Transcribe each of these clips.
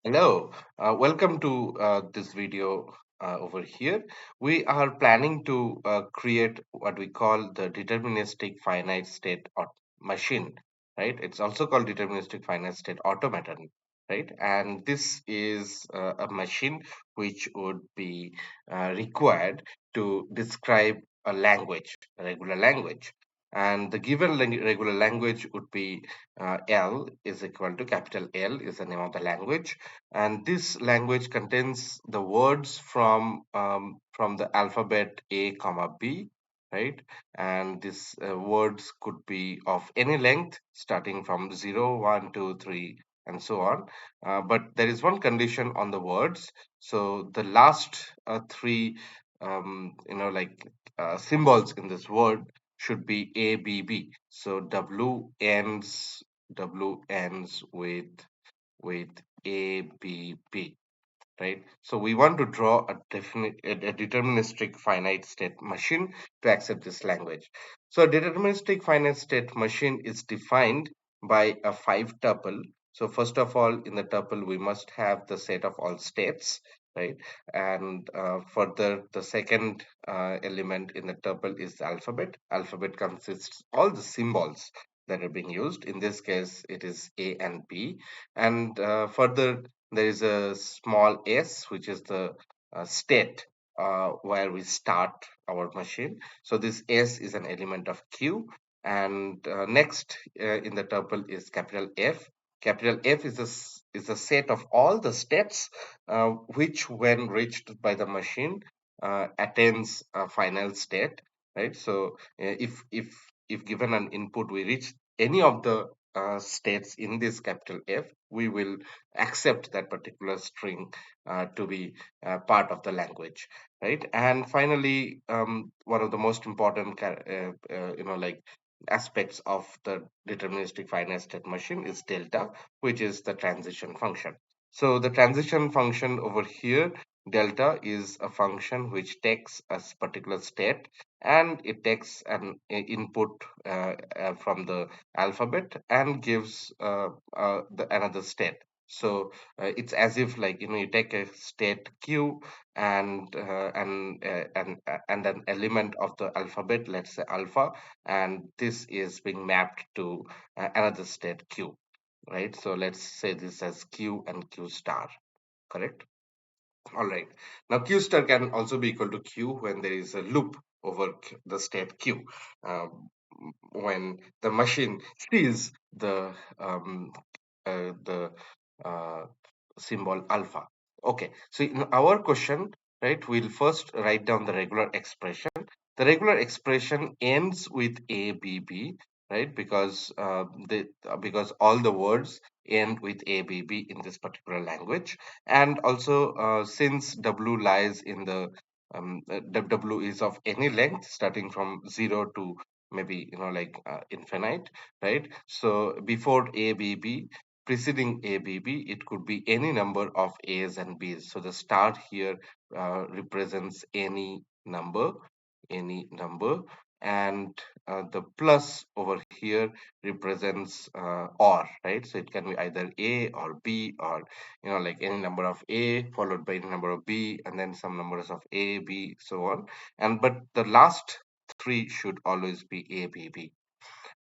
Hello, welcome to this video over here. We are planning to create what we call the deterministic finite state machine, right? It's also called deterministic finite state automaton, right? And this is a machine which would be required to describe a language, a regular language. And the given regular language would be L is equal to capital L is the name of the language, and this language contains the words from the alphabet A comma B, right? And these words could be of any length starting from 0, 1, 2, 3, and so on. But there is one condition on the words. So the last three symbols in this word should be ABB. So W ends with ABB, right? So we want to draw a deterministic finite state machine to accept this language. So a deterministic finite state machine is defined by a five tuple. So first of all, in the tuple, we must have the set of all states, right? And further, the second element in the tuple is the alphabet. Alphabet consists all the symbols that are being used. In this case, it is A and B. And further, there is a small s, which is the state where we start our machine. So this s is an element of q. And next in the tuple is capital F. Capital F is is a set of all the states which, when reached by the machine, attains a final state. Right. So if given an input, we reach any of the states in this capital F, we will accept that particular string to be part of the language, right? And finally, one of the most important aspects of the deterministic finite state machine is delta, which is the transition function. So the transition function over here, delta, is a function which takes a particular state and it takes an input from the alphabet and gives another state. So it's as if, like, you take a state q and an element of the alphabet, let's say alpha, and this is being mapped to another state q, right? So let's say this as q and q star, correct? All right. Now q star can also be equal to q when there is a loop over the state q. When the machine sees the uh, symbol alpha. Okay, so in our question, right, we'll first write down the regular expression. The regular expression ends with ABB, right? Because all the words end with ABB in this particular language, and also since W lies in the W is of any length starting from 0 to maybe infinite, right? So before ABB, preceding ABB, it could be any number of A's and B's. So the start here represents any number, and the plus over here represents or, right? So it can be either A or B, or like any number of A followed by any number of B, and then some numbers of A, B, so on. And but the last three should always be ABB.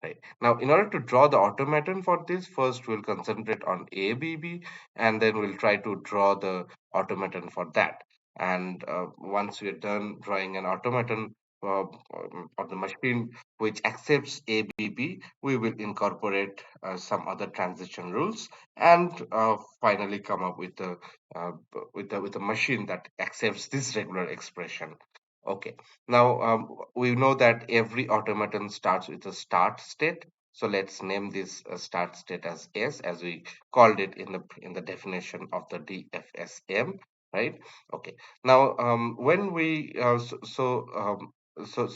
Right. Now, in order to draw the automaton for this, first we'll concentrate on ABB, and then we'll try to draw the automaton for that. And once we're done drawing an automaton of the machine which accepts ABB, we will incorporate some other transition rules, and finally come up with a machine that accepts this regular expression. Okay. Now, we know that every automaton starts with a start state. So let's name this start state as S, as we called it in the definition of the DFSM, right? Okay. Now, when we so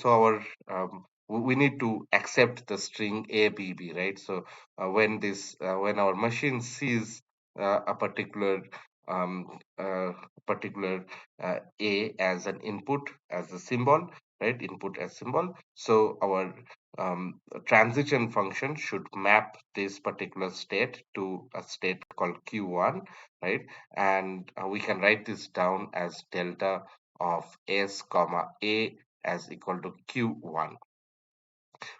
our we need to accept the string ABB, right? So when our machine sees a um, uh, particular A as an input, as a symbol, right? Input S symbol. So our transition function should map this particular state to a state called Q1, right? And we can write this down as delta of S comma A as equal to Q1.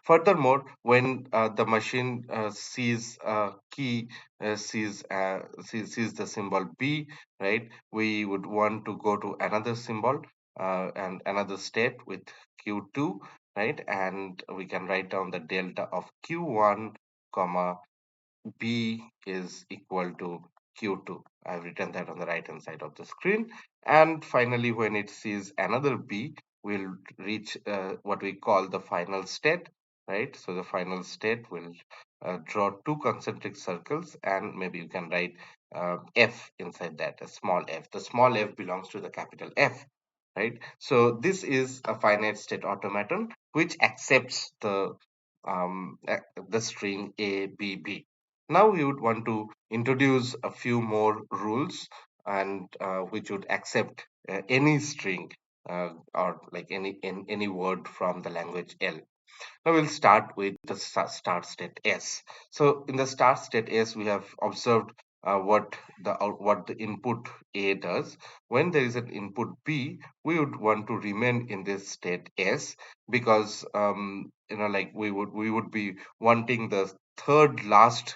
Furthermore, when the machine sees sees the symbol B, right, we would want to go to another symbol and another state with Q2, right, and we can write down the delta of Q1 comma B is equal to Q2. I've written that on the right hand side of the screen. And finally, when it sees another B, we'll reach what we call the final state, right? So the final state will draw two concentric circles, and maybe you can write F inside that, a small f. The small f belongs to the capital F, right? So this is a finite state automaton which accepts the string A, B, B. Now we would want to introduce a few more rules and which would accept any string or like any word from the language L. Now we'll start with the start state S. So in the start state S, we have observed what the input A does. When there is an input B, we would want to remain in this state S because like we would be wanting the third last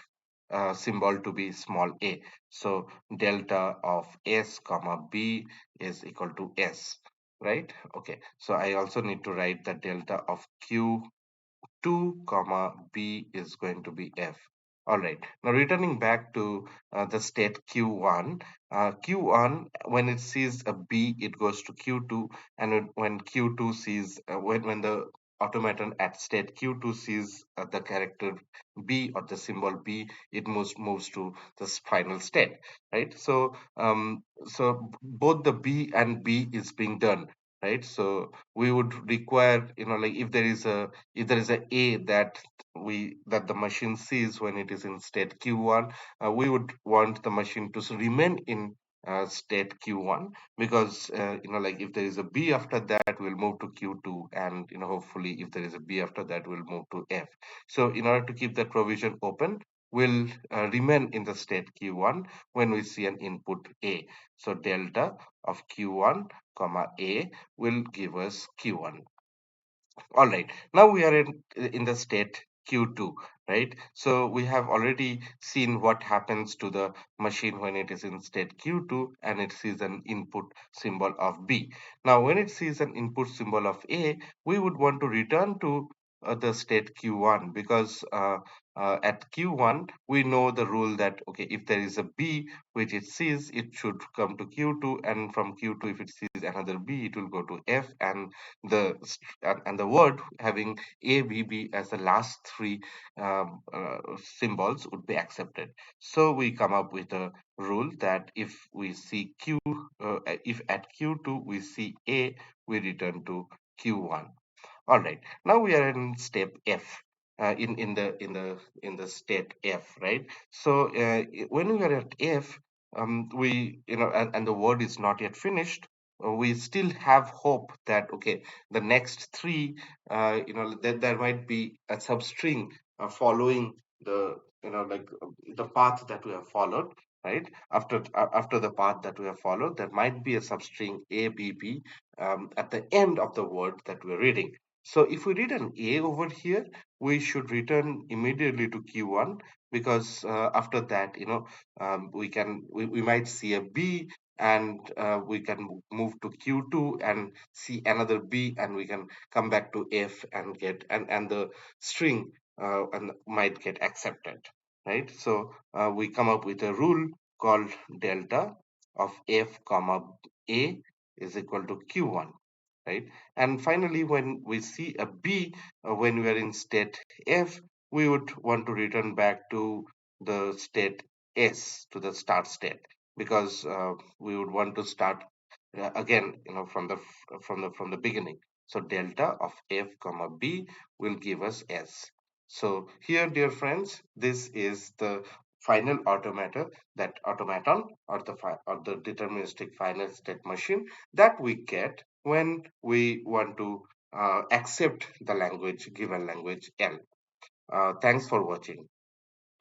symbol to be small a. So delta of S comma B is equal to S, right? Okay, so I also need to write the delta of Q2 comma B is going to be F. All right. Now returning back to the state Q1, Q1 when it sees a B, it goes to Q2, and when Q2 sees when the automaton at state Q2 sees the character B or the symbol B, it moves to the final state, right? So both the B and B is being done, right? So we would require, like if there is a that the machine sees when it is in state Q1, we would want the machine to remain in state Q1 because like if there is a B after that, we'll move to Q2, and hopefully if there is a B after that, we'll move to F. So in order to keep that provision open, we'll remain in the state Q1 when we see an input A. So delta of Q1 comma A will give us Q1. All right. Now we are in the state Q2, right? So we have already seen what happens to the machine when it is in state Q2 and it sees an input symbol of B. Now, when it sees an input symbol of A, we would want to return to the state Q1 because at Q1 we know the rule that okay, if there is a B which it sees, it should come to Q2, and from Q2, if it sees another B, it will go to F, and the word having ABB as the last three symbols would be accepted. So we come up with a rule that if we see if at Q2 we see A, we return to Q1. All right. Now we are in step F. In the state F, right? So when we are at F, we and the word is not yet finished. We still have hope that okay, the next three, that there might be a substring following the like the path that we have followed, right? After the path that we have followed, there might be a substring ABB at the end of the word that we're reading. So if we read an A over here, we should return immediately to Q1 because after that, we might see a B, and we can move to Q2 and see another B, and we can come back to F and get and the string and might get accepted, right? So we come up with a rule called delta of F comma A is equal to Q1, right? And finally, when we see a B, when we are in state F, we would want to return back to the state S, to the start state, because we would want to start again, from the beginning. So delta of F comma B will give us S. So here, dear friends, this is the final automaton, or the deterministic finite state machine that we get when we want to accept the language, given language L. Thanks for watching.